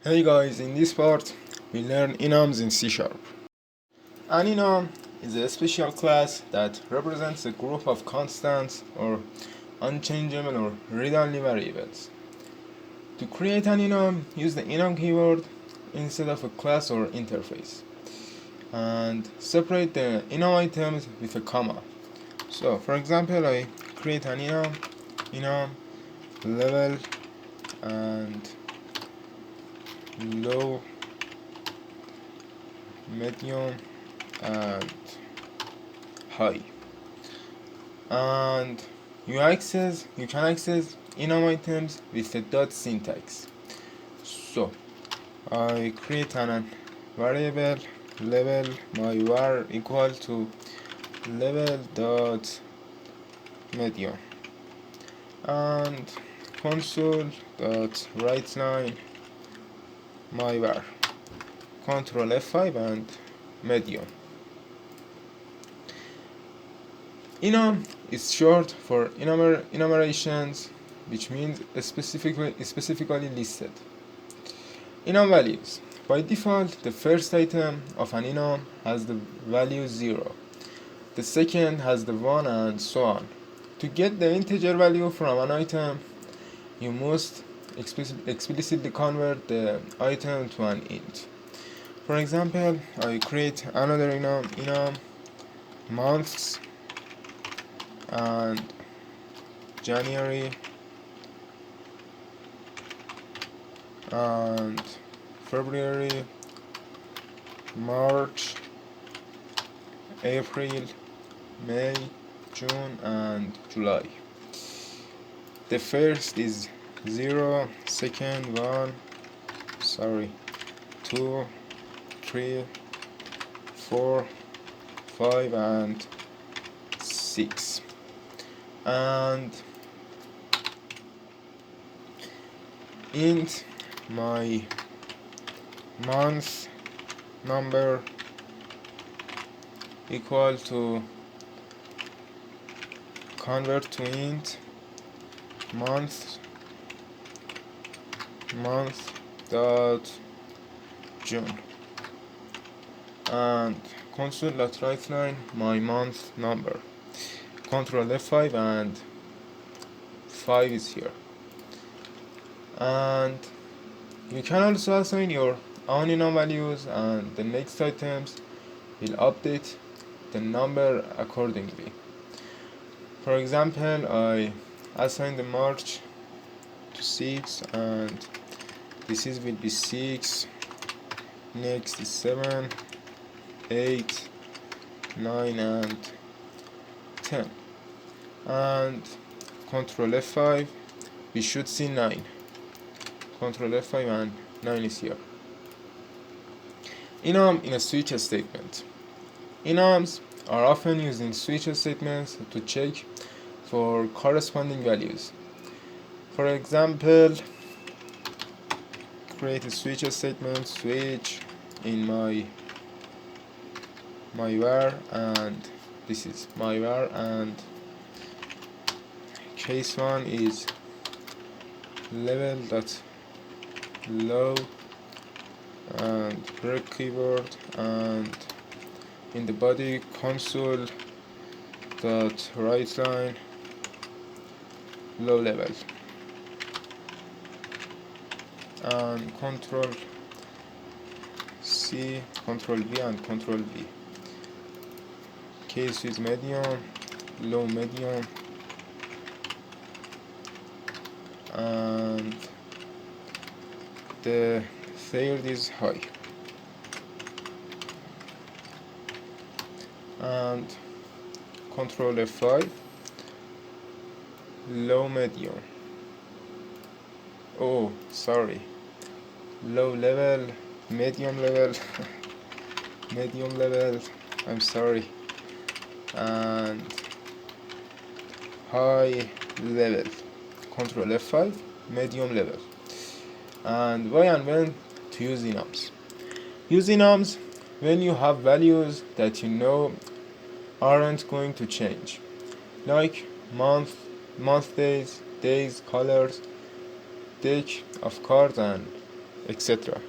Hey guys, in this part we learn enums in C#. An enum is a special class that represents a group of constants or unchangeable or read-only variables. To create an enum, use the enum keyword instead of a class or interface, and separate the enum items with a comma. So, for example, I create an enum level and low, medium, and high, and you can access enum items with the dot syntax. So I create an variable level, my var equal to level dot medium, and console dot write line my var, control F5 and medium. Enum is short for enumerations, which means specifically listed. Enum values. By default, the first item of an enum has the value 0. The second has the 1 and so on. To get the integer value from an item, you must explicitly convert the item to an int. For example, I create another enum months and January and February, March, April, May, June and July. The first is 0, second 1, 2, 3, 4, 5 and 6. And int my month number equal to convert to int month dot June, and console.write line my month number, control F5 and 5 is here. And you can also assign your own enum values, and the next items will update the number accordingly. For example, I assign the March to 6, and this will be 6, next is 7, 8, 9 and 10, and control F5, we should see 9, control F5 and 9 is here. Enum in a switch statement. Enums are often used in switch statements to check for corresponding values. For example, create a switch statement, switch in my var, and this is my var, and case 1 is level dot low and break keyboard, and in the body console dot write line low level, and control C, control V and control V. Case is medium, low medium, and the third is high, and control F5 low medium, low level, medium level medium level, I'm sorry, and high level, control F5 medium level. And why and when to use enums. Use enums when you have values that you know aren't going to change, like month days, colors, deck of cards, and etc.